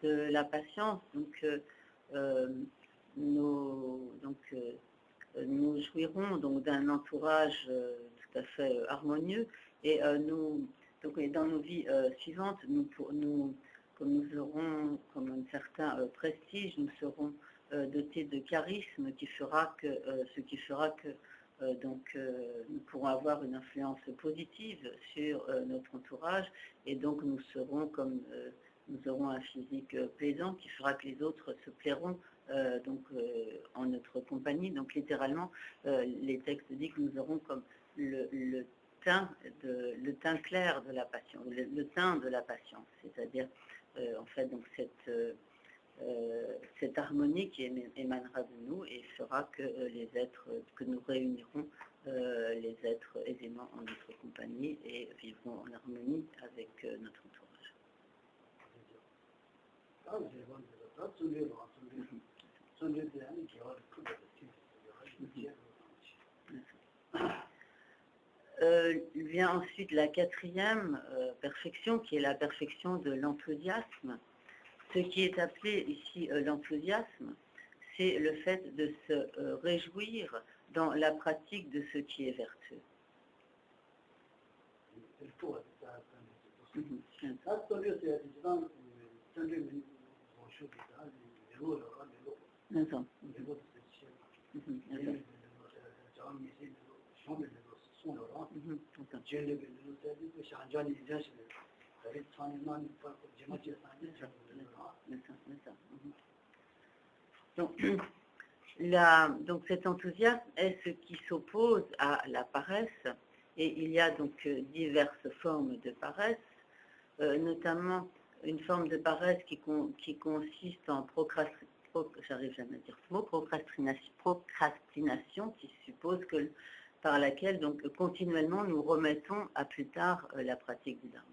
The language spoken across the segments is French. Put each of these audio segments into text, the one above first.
de la patience, donc, nous jouirons donc d'un entourage tout à fait harmonieux et dans nos vies suivantes, comme nous aurons comme un certain prestige, nous serons dotés de charisme ce qui fera que nous pourrons avoir une influence positive sur notre entourage et donc nous aurons un physique plaisant qui fera que les autres se plairont en notre compagnie. Donc littéralement, les textes disent que nous aurons comme le teint clair de la passion, le teint de la patience, c'est-à-dire en fait donc cette harmonie qui émanera de nous et fera que les êtres que nous réunirons, les êtres aisément en notre compagnie et vivront en harmonie avec notre entourage. Vient ensuite la quatrième perfection, qui est la perfection de l'enthousiasme. Ce qui est appelé ici l'enthousiasme, c'est le fait de se réjouir dans la pratique de ce qui est vertueux. Donc cet enthousiasme est ce qui s'oppose à la paresse, et il y a donc diverses formes de paresse, notamment une forme de paresse qui consiste en procrastination, qui suppose que par laquelle donc continuellement nous remettons à plus tard la pratique du dharma.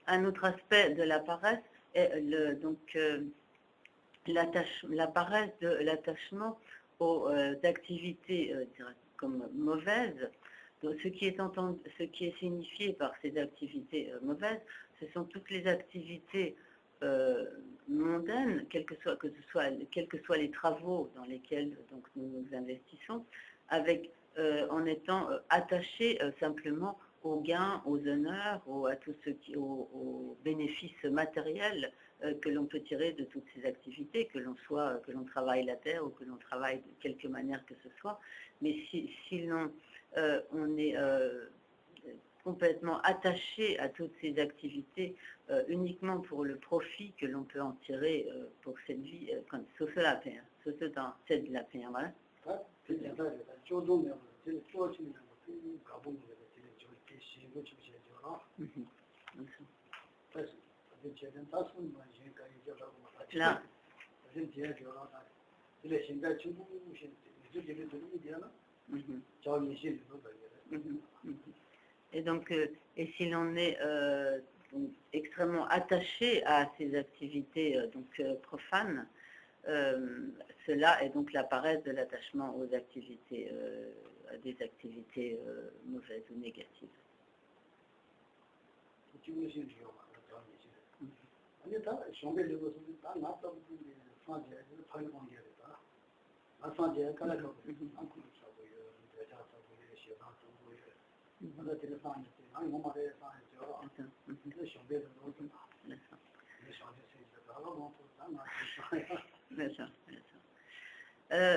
Un autre aspect de la paresse est la paresse de l'attachement aux activités comme mauvaises. Donc, ce qui est signifié par ces activités mauvaises, ce sont toutes les activités mondaines, quels que soient les travaux dans lesquels donc, nous nous investissons, en étant attachés simplement aux gains, aux honneurs, aux bénéfices matériels que l'on peut tirer de toutes ces activités, que l'on travaille la terre ou que l'on travaille de quelque manière que ce soit. Mais si on est complètement attaché à toutes ces activités uniquement pour le profit que l'on peut en tirer pour cette vie, c'est de la peine, voilà. Là. Et donc, et si l'on est extrêmement attaché à ces activités profanes, cela est donc la paresse de l'attachement aux activités, à des activités mauvaises ou négatives.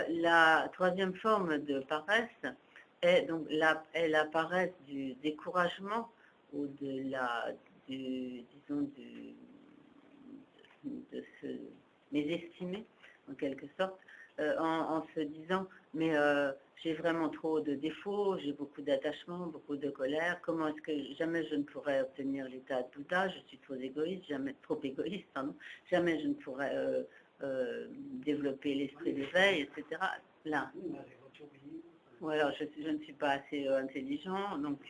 La troisième forme de paresse est donc la paresse du découragement ou de se mésestimer en quelque sorte, en se disant, mais j'ai vraiment trop de défauts, j'ai beaucoup d'attachement, beaucoup de colère, comment est-ce que jamais je ne pourrais obtenir l'état de Bouddha, je suis trop égoïste, pardon, jamais je ne pourrais développer l'esprit d'éveil, etc. Là. Ou alors je ne suis pas assez intelligent, donc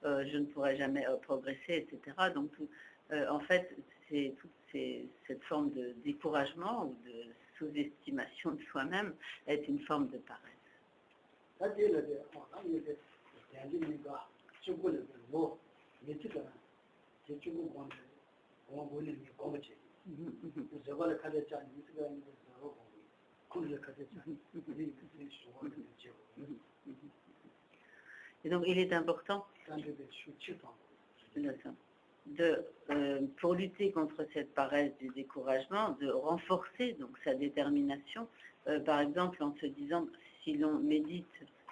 je ne pourrai jamais progresser, etc. Donc en fait, cette forme de découragement ou de sous-estimation de soi-même est une forme de paresse. Et donc il est important pour lutter contre cette paresse du découragement, de renforcer donc sa détermination, par exemple en se disant, si l'on médite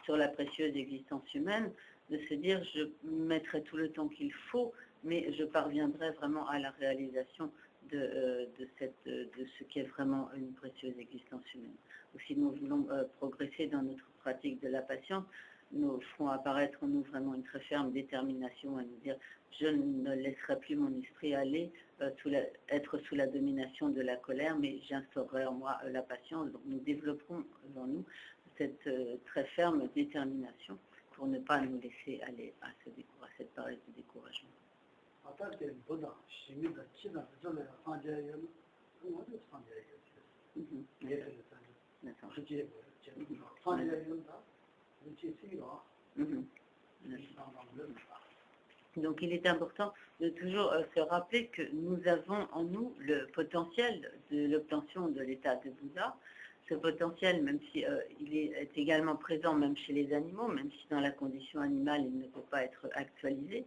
sur la précieuse existence humaine, de se dire je mettrai tout le temps qu'il faut, mais je parviendrai vraiment à la réalisation de ce qu'est vraiment une précieuse existence humaine. Ou si nous voulons progresser dans notre pratique de la patience, nous ferons apparaître en nous vraiment une très ferme détermination à nous dire je ne laisserai plus mon esprit aller, être sous la domination de la colère, mais j'instaurerai en moi la patience. Donc nous développerons en nous cette très ferme détermination pour ne pas nous laisser aller à cette paresse de découragement. Donc il est important de toujours se rappeler que nous avons en nous le potentiel de l'obtention de l'état de Bouddha. Ce potentiel, même si il est également présent même chez les animaux, même si dans la condition animale il ne peut pas être actualisé,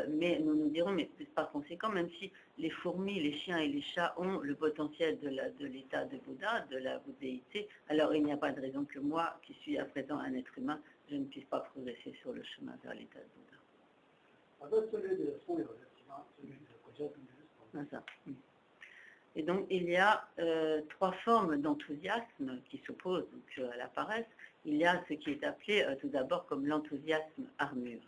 mais nous nous dirons, mais par conséquent, même si les fourmis, les chiens et les chats ont le potentiel de l'état de Bouddha, de la bouddhéité, alors il n'y a pas de raison que moi, qui suis à présent un être humain, je ne puisse pas progresser sur le chemin vers l'état de Bouddha. Et donc, il y a trois formes d'enthousiasme qui s'opposent à la paresse. Il y a ce qui est appelé tout d'abord comme l'enthousiasme armure.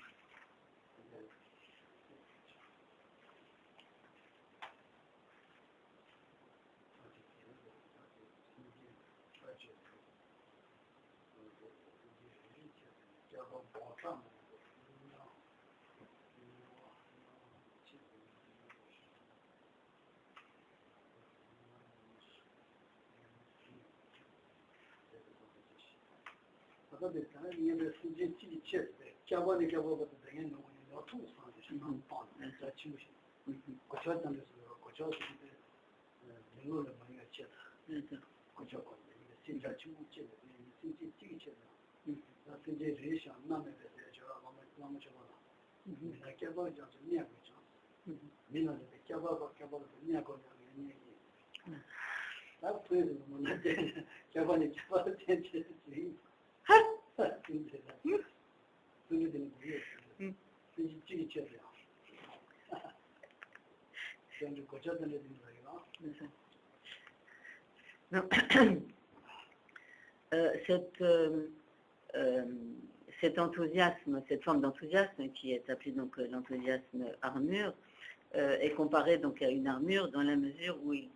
Cet enthousiasme, cette forme d'enthousiasme qui est appelée donc l'enthousiasme armure, est comparé donc à une armure dans la mesure où il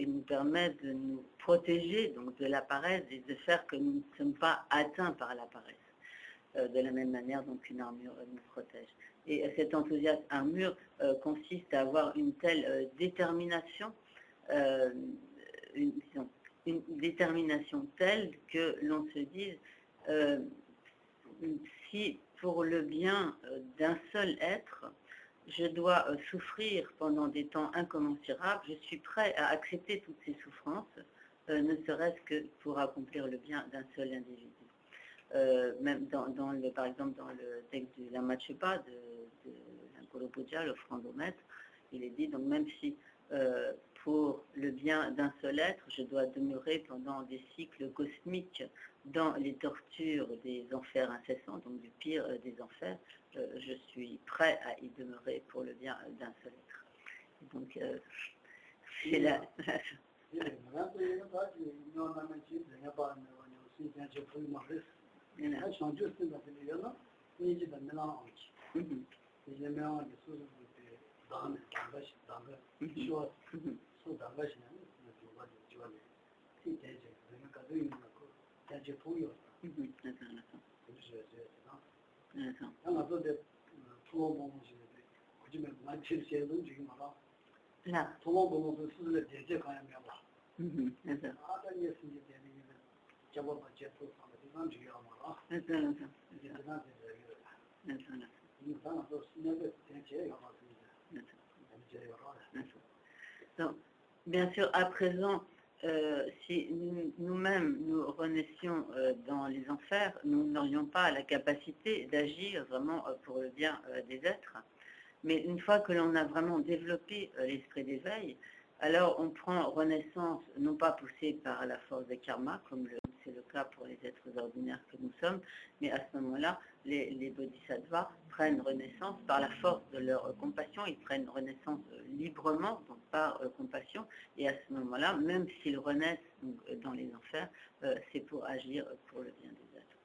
nous permet de nous protéger donc de la paresse et de faire que nous ne sommes pas atteints par la paresse. De la même manière donc une armure nous protège. Et cet enthousiasme armure consiste à avoir une telle détermination, une détermination telle que l'on se dise si pour le bien d'un seul être, je dois souffrir pendant des temps incommensurables, je suis prêt à accepter toutes ces souffrances, ne serait-ce que pour accomplir le bien d'un seul individu. Même par exemple dans le texte du Lama Chepa, de l'Angkor Puja, l'offrande au maître, il est dit, donc même si pour le bien d'un seul être, je dois demeurer pendant des cycles cosmiques dans les tortures des enfers incessants, donc du pire des enfers, je suis prêt à y demeurer pour le bien d'un seul être. Donc, c'est là. Là. Donc, bien sûr, à présent, si nous-mêmes nous renaissions dans les enfers, nous n'aurions pas la capacité d'agir vraiment pour le bien des êtres. Mais une fois que l'on a vraiment développé l'esprit d'éveil, alors on prend renaissance, non pas poussé par la force des karmas, comme c'est le cas pour les êtres ordinaires que nous sommes, mais à ce moment-là, les bodhisattvas prennent renaissance par la force de leur compassion, ils prennent renaissance librement, donc par compassion, et à ce moment-là, même s'ils renaissent donc, dans les enfers, c'est pour agir pour le bien des êtres.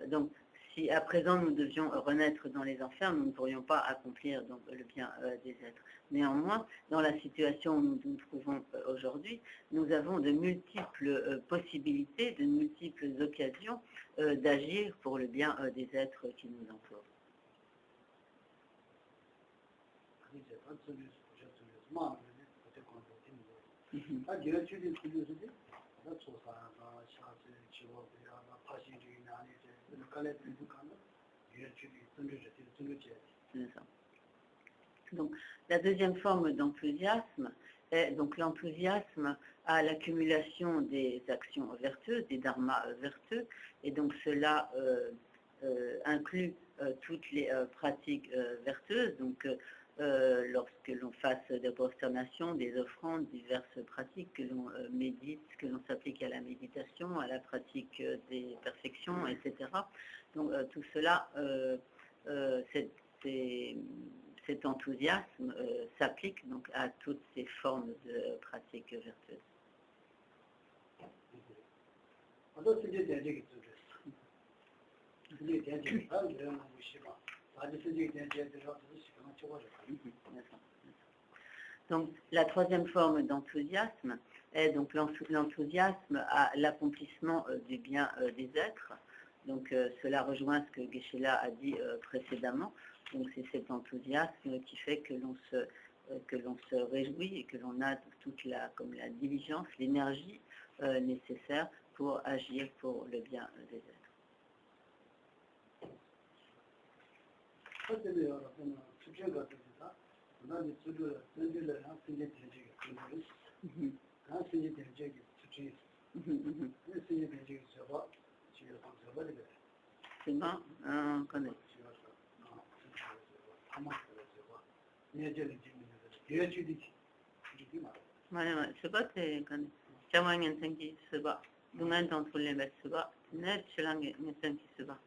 Donc, si à présent nous devions renaître dans les enfers, nous ne pourrions pas accomplir donc, le bien des êtres. Néanmoins, dans la situation où nous nous trouvons aujourd'hui, nous avons de multiples possibilités, de multiples occasions d'agir pour le bien des êtres qui nous entourent. Donc, la deuxième forme d'enthousiasme est donc l'enthousiasme à l'accumulation des actions vertueuses, des dharmas vertueux, et donc cela inclut toutes les pratiques vertueuses, donc lorsque l'on fasse des prosternations, des offrandes, diverses pratiques que l'on médite, que l'on s'applique à la méditation, à la pratique des perfections, etc. Donc tout cela, cet enthousiasme s'applique donc à toutes ces formes de pratiques vertueuses. Donc, la troisième forme d'enthousiasme est donc l'enthousiasme à l'accomplissement du bien des êtres. Donc, cela rejoint ce que Geshe-la a dit précédemment. Donc, c'est cet enthousiasme qui fait que l'on se réjouit et que l'on a toute la diligence, l'énergie nécessaire pour agir pour le bien des êtres. C'est bon, on connaît. C'est pas que Chamangen Senki Suba, Dungan dans les bêtes Suba, Net Chilang Senki Suba.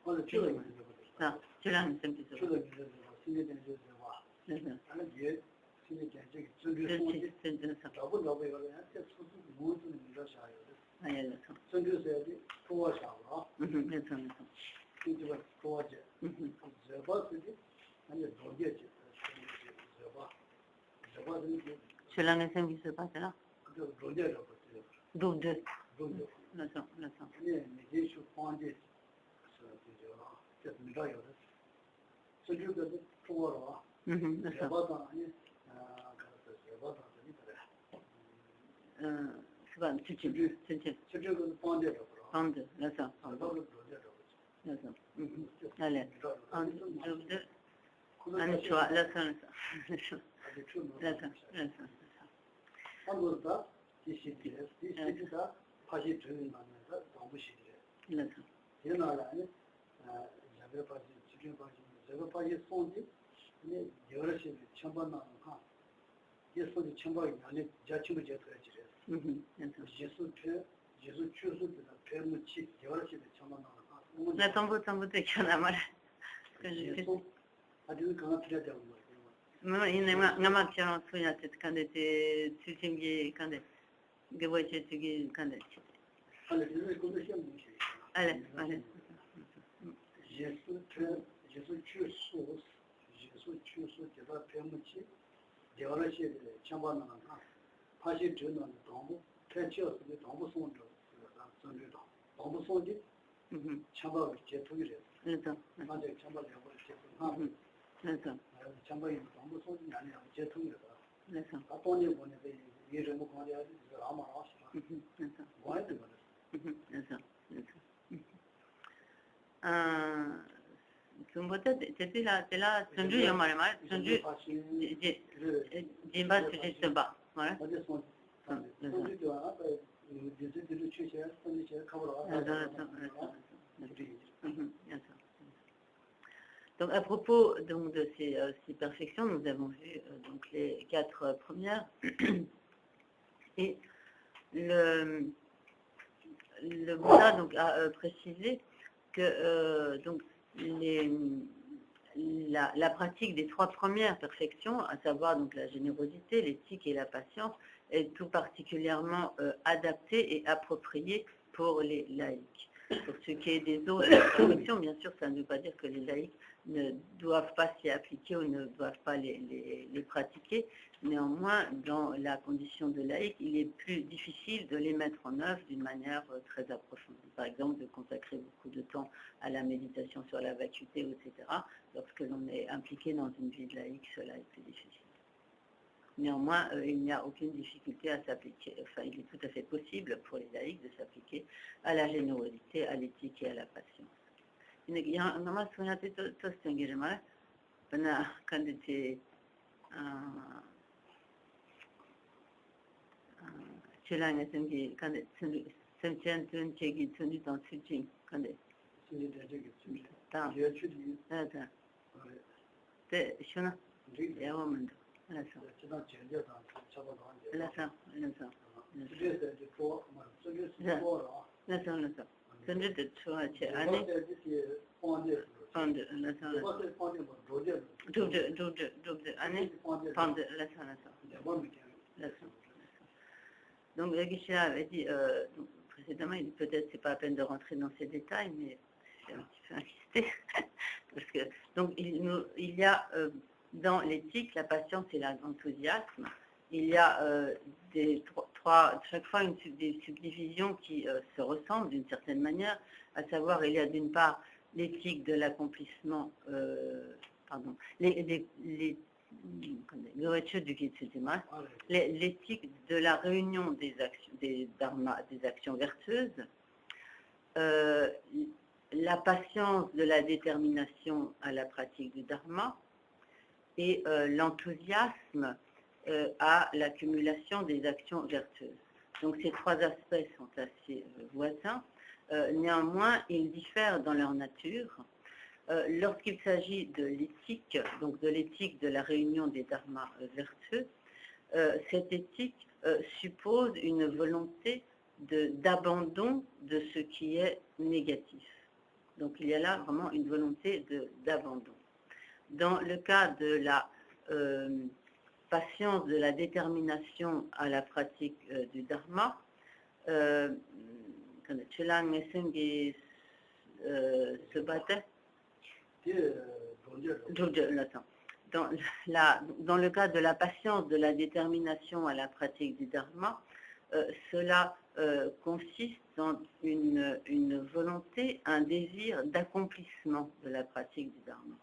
Non, Chilang Senki Suba. Chilang Senki Suba, c'est là? Deux. L'attends. C'est pas Pande, l'attends. Allez, un, deux. Anchoa, l'attends. La tambo te kana mala. Que je fais. Maman, il n'est pas maman qui a enseigné à cette quand était tutingi quand que voit tu quand allez allez Jésus tue source Jésus tue source de la permuti de la chez les chambres dans pas j'ai de dans tombe très sûr de tombe sont de son de tombe sont de chambre qui est tout le D'accord. pas de chambre de D'accord. chambre de tombe sont de rien qui est tout le D'accord. attendez on est les gens qui ont dit à ma race D'accord. ouais de D'accord. C'était là, Sunju Yamarama, Sunju Jimba Sujitaba. Voilà. Donc à propos donc, de ces perfections, nous avons vu donc, les 4 premières. Et le Bouddha donc, a précisé que donc, la pratique des 3 premières perfections, à savoir donc, la générosité, l'éthique et la patience, est tout particulièrement adaptée et appropriée pour les laïcs. Pour ce qui est des autres perfections, bien sûr, ça ne veut pas dire que les laïcs ne doivent pas s'y appliquer ou ne doivent pas les pratiquer. Néanmoins, dans la condition de laïc, il est plus difficile de les mettre en œuvre d'une manière très approfondie. Par exemple, de consacrer beaucoup de temps à la méditation sur la vacuité, etc. Lorsque l'on est impliqué dans une vie de laïc, cela est plus difficile. Néanmoins, il n'y a aucune difficulté à s'appliquer. Enfin, il est tout à fait possible pour les laïcs de s'appliquer à la générosité, à l'éthique et à la patience. Il y a un moment où on a tout ce engagement. Quand tu tu l'as entendu quand tu sentiens un qui tu dans ce jing quand tu dans te shuna ya woman la sa sendu de choa che ani pond la sa do ani pond la sa donc Geshe-la avait dit précédemment, peut-être c'est pas la peine de rentrer dans ces détails, mais je vais un petit peu insister parce que donc il y a dans l'éthique la patience et l'enthousiasme. Il y a chaque fois des subdivisions qui se ressemblent d'une certaine manière, à savoir il y a d'une part l'éthique de l'accomplissement, l'éthique de la réunion des actions, des actions vertueuses, la patience de la détermination à la pratique du dharma et l'enthousiasme à l'accumulation des actions vertueuses. Donc ces 3 aspects sont assez voisins. Néanmoins, ils diffèrent dans leur nature. Lorsqu'il s'agit de l'éthique, donc de l'éthique de la réunion des dharmas vertueux, cette éthique suppose une volonté d'abandon de ce qui est négatif. Donc il y a là vraiment une volonté d'abandon. Dans le cas de la patience, de la détermination à la pratique du dharma, Chelang Mesengi se battait. Dans le cas de la patience, de la détermination à la pratique du dharma, cela consiste dans une volonté, un désir d'accomplissement de la pratique du dharma.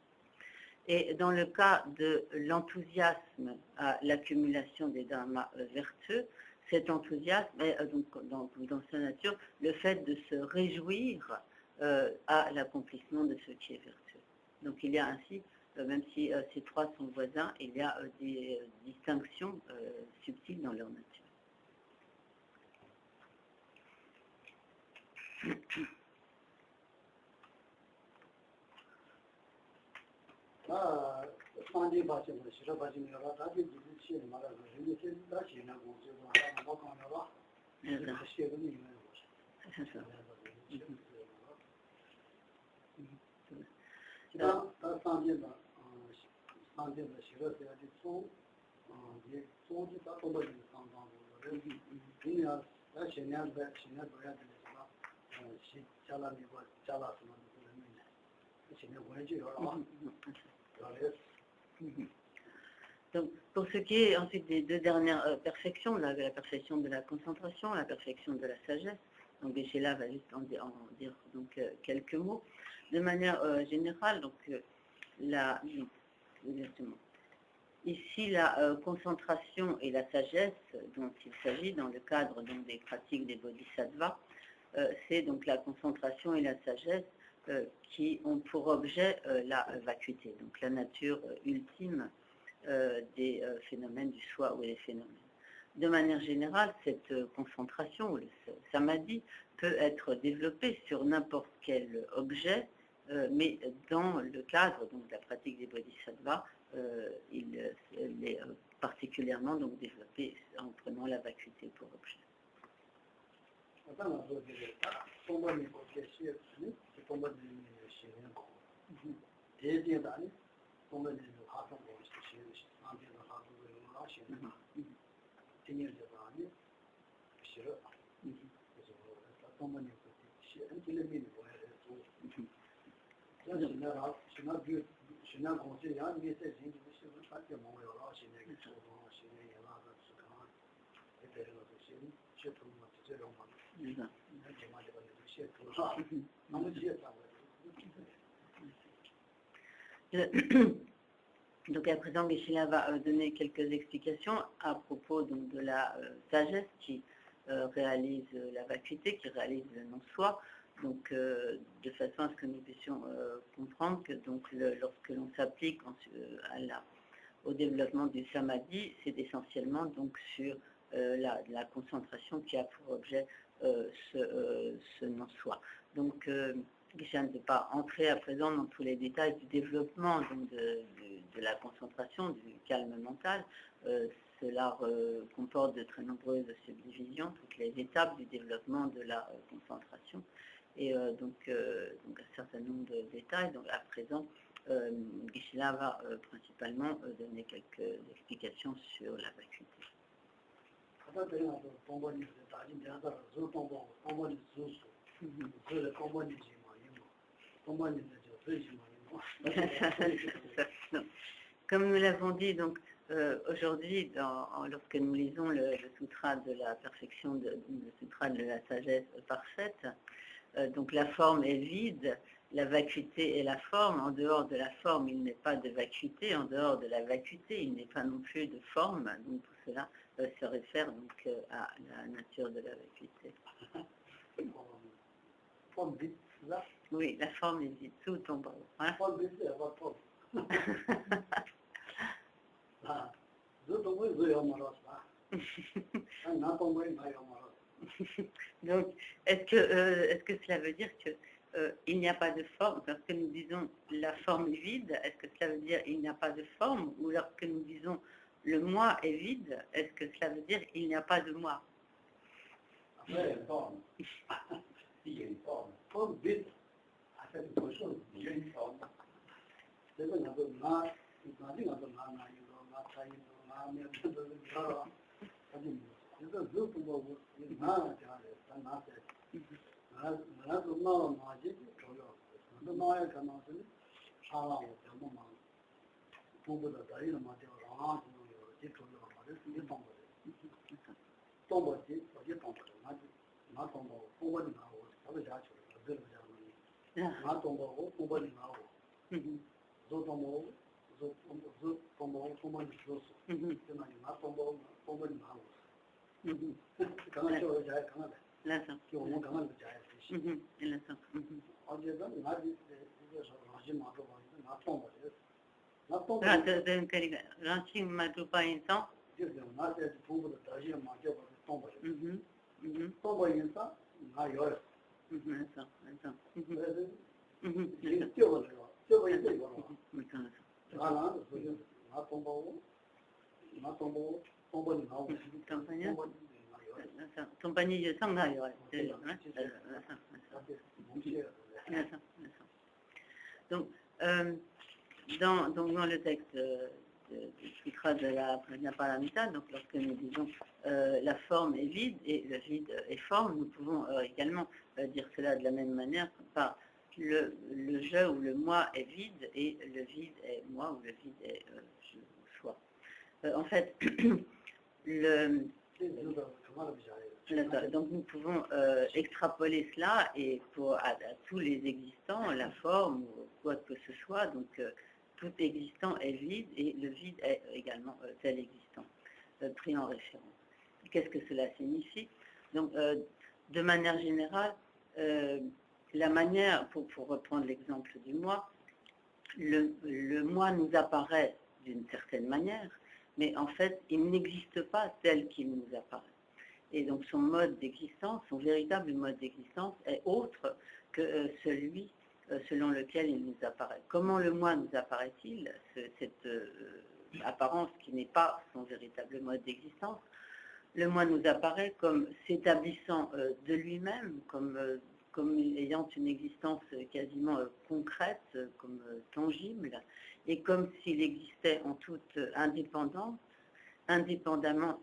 Et dans le cas de l'enthousiasme à l'accumulation des dharmas vertueux, cet enthousiasme est donc dans sa nature le fait de se réjouir à l'accomplissement de ce qui est vertueux. Donc il y a ainsi, même si ces 3 sont voisins, il y a des distinctions subtiles dans leur nature. Donc, pour ce qui est ensuite des deux dernières perfections, la perfection de la concentration, la perfection de la sagesse, donc Geshe-la va juste en dire donc, quelques mots. De manière générale, donc, ici, la concentration et la sagesse dont il s'agit dans le cadre donc, des pratiques des bodhisattvas, c'est donc la concentration et la sagesse qui ont pour objet la vacuité, donc la nature ultime des phénomènes du soi ou des phénomènes. De manière générale, cette concentration, ou le samadhi, peut être développée sur n'importe quel objet, mais dans le cadre donc, de la pratique des bodhisattvas, il est particulièrement donc, développé en prenant la vacuité pour objet. Donc à présent, Geshe-la va donner quelques explications à propos donc, de la sagesse qui réalise la vacuité, qui réalise le non-soi, donc de façon à ce que nous puissions comprendre que donc, lorsque l'on s'applique au développement du samadhi, c'est essentiellement donc sur la concentration qui a pour objet ce non-soi. Donc je ne vais pas entrer à présent dans tous les détails du développement donc, de la concentration, du calme mental. Cela comporte de très nombreuses subdivisions, toutes les étapes du développement de la concentration, et donc un certain nombre de détails. Donc à présent, Geshe-la va principalement donner quelques explications sur la vacuité. Comme nous l'avons dit donc aujourd'hui, lorsque nous lisons le sutra de la perfection, le sutra de la sagesse parfaite, donc la forme est vide, la vacuité est la forme. En dehors de la forme, il n'est pas de vacuité. En dehors de la vacuité, il n'est pas non plus de forme. Donc tout cela se réfère donc à la nature de la vacuité. Oui, la forme est vide, tout tombe. Hein? Donc, est-ce que cela veut dire que il n'y a pas de forme? Lorsque nous disons la forme est vide, est-ce que cela veut dire il n'y a pas de forme? Ou lorsque nous disons le moi est vide, est-ce que cela veut dire il n'y a pas de moi? Après, forme. Il y a une forme. Forme vide. Après, il y a une forme. C'est vrai, il y a un mal. Il y a un mal. Donc, Donc dans le texte du Sutra de la Prajnaparamita, donc lorsque nous disons la forme est vide et le vide est forme, nous pouvons également dire cela de la même manière par le je ou le moi est vide et le vide est moi ou le vide est je ou soi. En fait, donc nous pouvons extrapoler cela et à tous les existants, la forme ou quoi que ce soit, donc tout existant est vide et le vide est également tel existant, pris en référence. Qu'est-ce que cela signifie? Donc de manière générale, la manière, pour reprendre l'exemple du moi, le moi nous apparaît d'une certaine manière, mais en fait il n'existe pas tel qu'il nous apparaît. Et donc son mode d'existence, son véritable mode d'existence est autre que celui selon lequel il nous apparaît. Comment le moi nous apparaît-il, cette apparence qui n'est pas son véritable mode d'existence? Le moi nous apparaît comme s'établissant de lui-même, comme ayant une existence quasiment concrète, comme tangible, et comme s'il existait en toute indépendance, indépendamment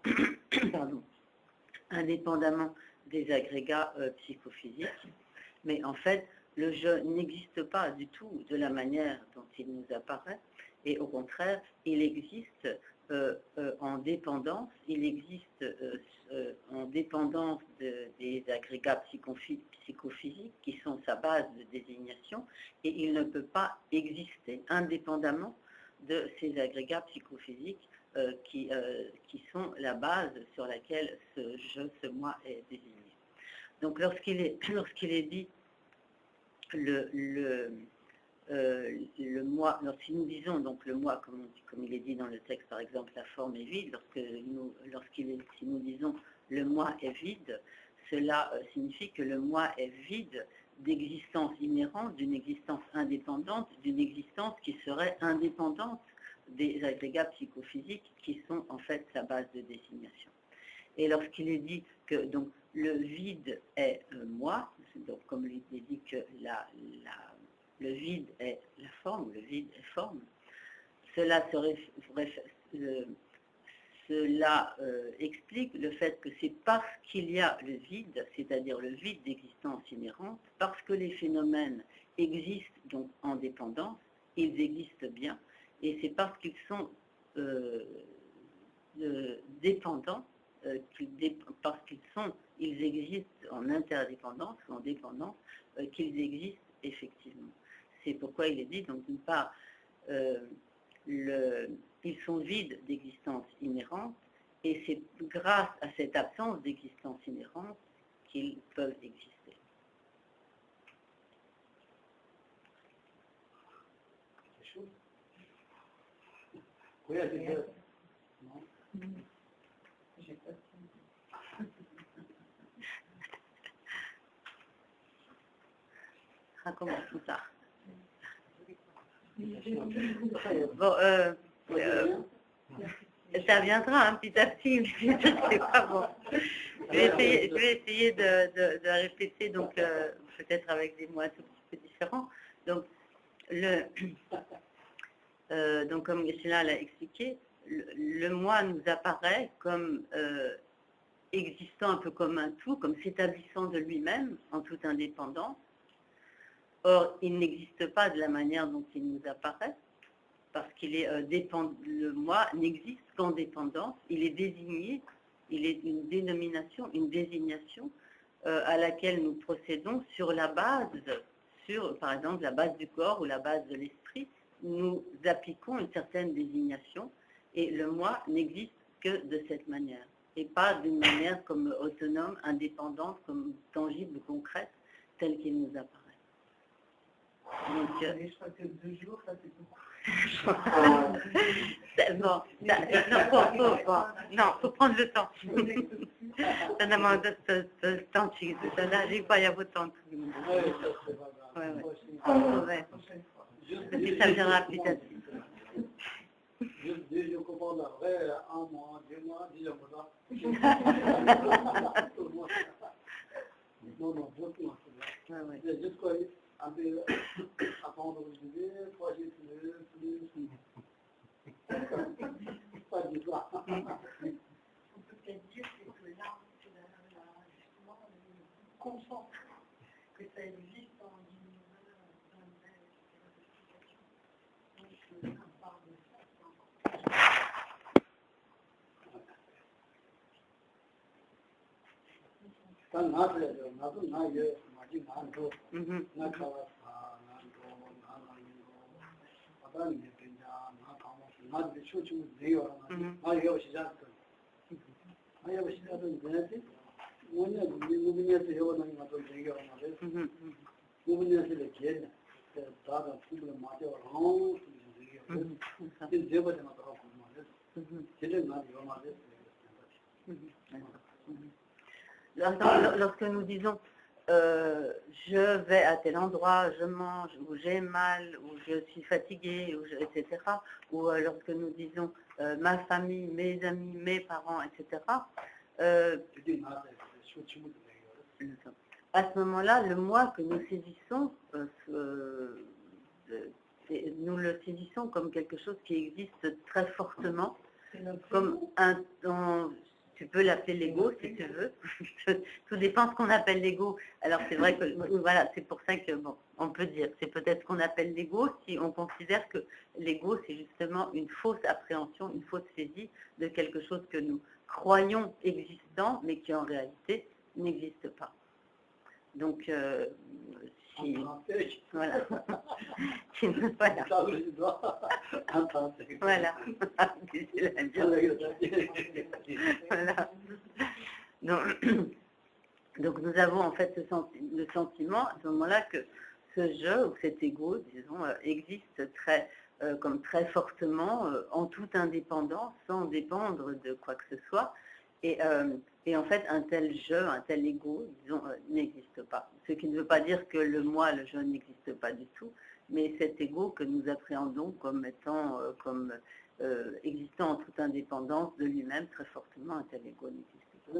des agrégats psychophysiques. Mais en fait, le je n'existe pas du tout de la manière dont il nous apparaît, et au contraire, il existe en dépendance, il existe en dépendance des agrégats psychophysiques qui sont sa base de désignation, et il ne peut pas exister indépendamment de ces agrégats psychophysiques qui sont la base sur laquelle ce moi est désigné. Donc lorsqu'il est dit le moi, si nous disons donc le moi, comme il est dit dans le texte, par exemple, la forme est vide, si nous disons le moi est vide, cela signifie que le moi est vide d'existence inhérente, d'une existence indépendante, d'une existence qui serait indépendante des agrégats psychophysiques qui sont en fait sa base de désignation. Et lorsqu'il est dit que donc, le vide est moi, donc comme il est dit que le vide est la forme, le vide est forme, cela explique le fait que c'est parce qu'il y a le vide, c'est-à-dire le vide d'existence inhérente, parce que les phénomènes existent donc en dépendance, ils existent bien, et c'est parce qu'ils sont dépendants, parce ils existent en interdépendance ou en dépendance, qu'ils existent effectivement. C'est pourquoi il est dit, donc d'une part, ils sont vides d'existence inhérente, et c'est grâce à cette absence d'existence inhérente qu'ils peuvent exister. Oui, non. J'ai pas recommence tout ça. Bon, ça viendra petit à petit, mais c'est pas bon. Je vais essayer de répéter, donc peut-être avec des mots un tout petit peu différents. Donc, donc comme Geshe-la l'a expliqué, le moi nous apparaît comme existant un peu comme un tout, comme s'établissant de lui-même en toute indépendance. Or, il n'existe pas de la manière dont il nous apparaît, parce qu'il est le moi n'existe qu'en dépendance, il est désigné, il est une dénomination, une désignation à laquelle nous procédons sur la base, par exemple, la base du corps ou la base de l'esprit, nous appliquons une certaine désignation, et le moi n'existe que de cette manière, et pas d'une manière comme autonome, indépendante, comme tangible, concrète, telle qu'il nous apparaît. Donc, je crois que 2 jours, ça c'est beaucoup. Non, faut prendre le temps. Ça demande de temps, j'ai pas y avoir autant. Ça viendra plus tard. Je comprends après 1 mois, 2 mois, 10 mois. Non, beaucoup. Juste quoi, peut-être dire que là, justement, concentre que ça existe dans une explication. Donc, on parle de ça. Lorsque nous disons je vais à tel endroit, je mange, ou j'ai mal, ou je suis fatiguée, etc., ou lorsque nous disons ma famille, mes amis, mes parents, etc., à ce moment-là, le moi que nous saisissons, nous le saisissons comme quelque chose qui existe très fortement, comme tu peux l'appeler l'ego si tu veux, tout dépend de ce qu'on appelle l'ego. Alors c'est vrai que, voilà, c'est pour ça que, bon, on peut dire, c'est peut-être ce qu'on appelle l'ego si on considère que l'ego c'est justement une fausse appréhension, une fausse saisie de quelque chose que nous croyons existant, mais qui en réalité n'existe pas. Donc, voilà. Voilà. Voilà. Voilà. Donc nous avons en fait le sentiment à ce moment-là que ce je ou cet ego, disons, existe comme très fortement, en toute indépendance, sans dépendre de quoi que ce soit. Et en fait, un tel je, un tel ego, disons, n'existe pas. Ce qui ne veut pas dire que le moi, le je n'existe pas du tout, mais cet ego que nous appréhendons comme étant, existant en toute indépendance de lui-même, très fortement, un tel ego n'existe pas.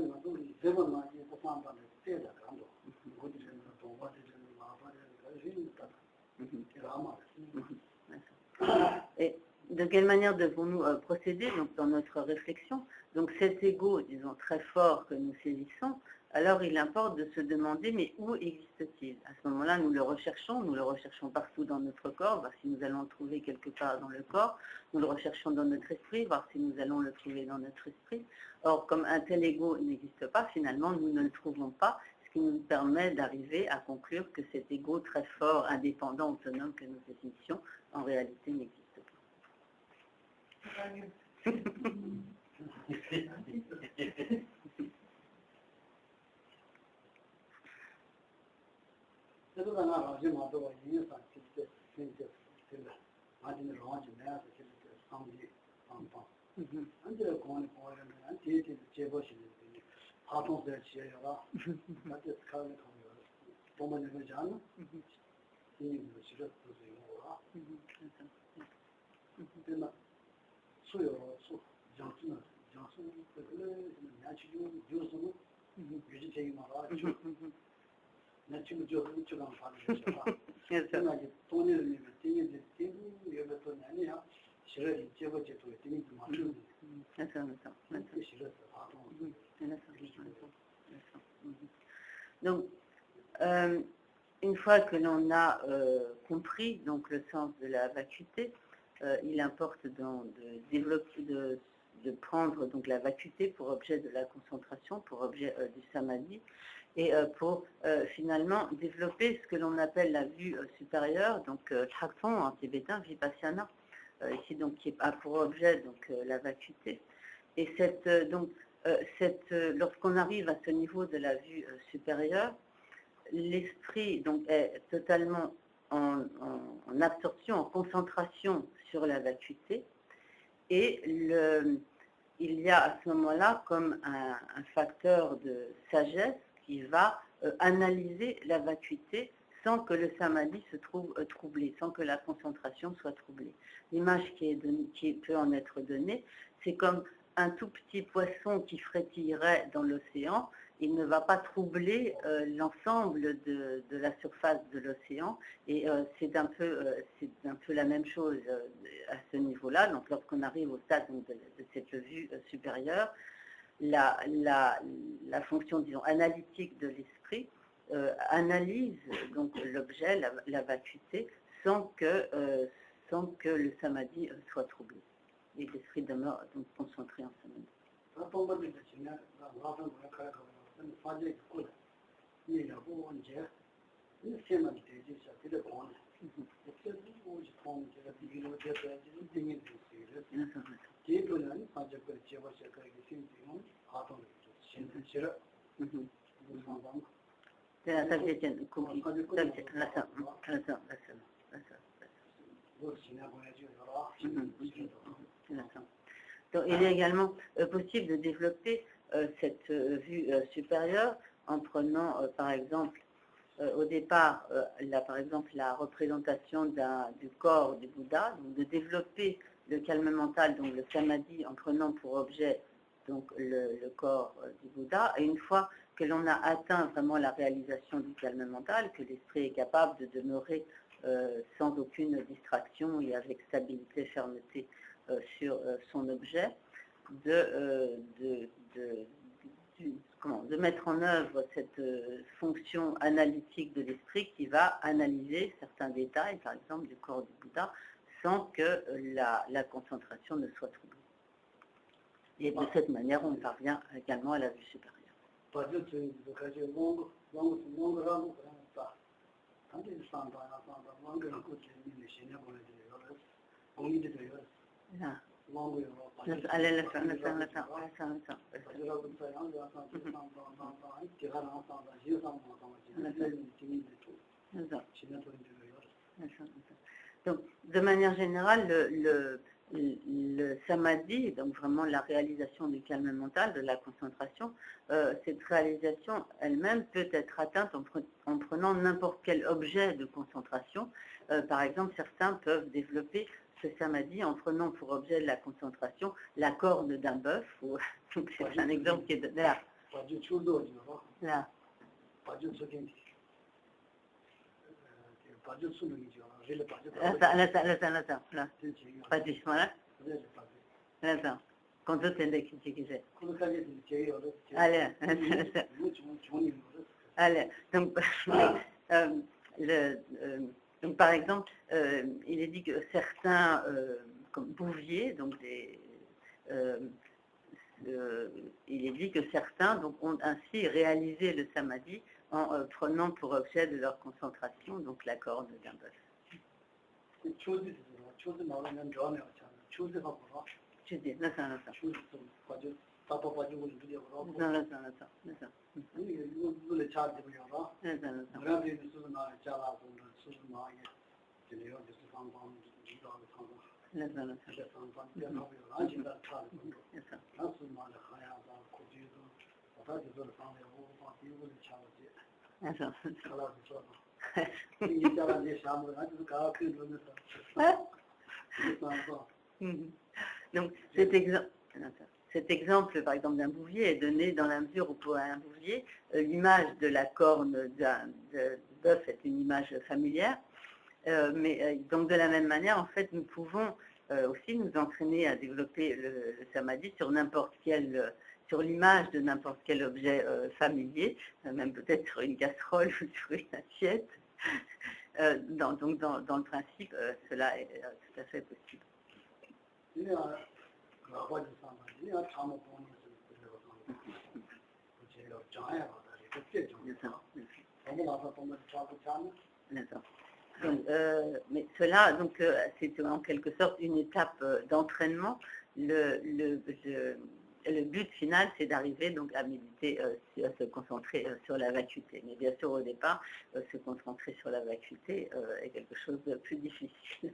Et de quelle manière devons-nous procéder donc, dans notre réflexion? Donc cet ego, disons, très fort que nous saisissons, alors il importe de se demander, mais où existe-t-il? À ce moment-là, nous le recherchons partout dans notre corps, voir si nous allons le trouver quelque part dans le corps, nous le recherchons dans notre esprit, voir si nous allons le trouver dans notre esprit. Or, comme un tel ego n'existe pas, finalement, nous ne le trouvons pas, ce qui nous permet d'arriver à conclure que cet ego très fort, indépendant, autonome que nous saisissions, en réalité n'existe pas. Donc, une fois que l'on a compris donc, le sens de la vacuité, il importe de développer, de prendre donc, la vacuité pour objet de la concentration, pour objet du samadhi, et pour finalement développer ce que l'on appelle la vue supérieure, donc Thakson en tibétain, Vipassana, ici donc qui a pour objet donc la vacuité. Et lorsqu'on arrive à ce niveau de la vue supérieure, l'esprit donc est totalement en absorption, en concentration sur la vacuité, et il y a à ce moment-là comme un facteur de sagesse qui va analyser la vacuité sans que le samadhi se trouve troublé, sans que la concentration soit troublée. L'image qui peut en être donnée, c'est comme un tout petit poisson qui frétillerait dans l'océan il ne va pas troubler l'ensemble de la surface de l'océan. Et c'est un peu la même chose à ce niveau-là. Donc lorsqu'on arrive au stade donc, de cette vue supérieure, la fonction, disons, analytique de l'esprit analyse donc l'objet, la vacuité, sans que le samadhi soit troublé. Et l'esprit demeure donc concentré en samadhi. Donc, il est également possible de développer cette vue supérieure en prenant, par exemple, au départ, par exemple, la représentation du corps du Bouddha, donc de développer le calme mental, donc le samadhi, en prenant pour objet donc le corps du Bouddha. Et une fois que l'on a atteint vraiment la réalisation du calme mental, que l'esprit est capable de demeurer sans aucune distraction et avec stabilité, fermeté sur son objet, de mettre en œuvre cette fonction analytique de l'esprit qui va analyser certains détails, par exemple du corps du Bouddha, sans que la concentration ne soit troublée. Et de cette manière, on parvient également à la vue supérieure. Donc, de manière générale, le samadhi, donc vraiment la réalisation du calme mental, de la concentration, cette réalisation elle-même peut être atteinte en prenant n'importe quel objet de concentration. Par exemple, certains peuvent développer ce samadhi en prenant pour objet de la concentration la corne d'un bœuf. C'est un exemple qui est là. Là. Là. Quand tu t'es décrié. Allez. Donc, par exemple, il est dit que certains, comme Bouvier, donc il est dit que certains donc, ont ainsi réalisé le samadhi en prenant pour objet de leur concentration donc la corne d'un bœuf. Donc cet exemple, par exemple, d'un bouvier est donné dans la mesure où pour un bouvier, l'image de la corne de bœuf est une image familière. Donc de la même manière, en fait, nous pouvons aussi nous entraîner à développer le samadhi sur sur l'image de n'importe quel objet familier, même peut-être sur une casserole ou sur une assiette. Donc dans le principe, cela est tout à fait possible. Mais cela, donc, c'est en quelque sorte une étape d'entraînement. Le but final, c'est d'arriver donc à méditer, à se concentrer sur la vacuité. Mais bien sûr, au départ, se concentrer sur la vacuité est quelque chose de plus difficile.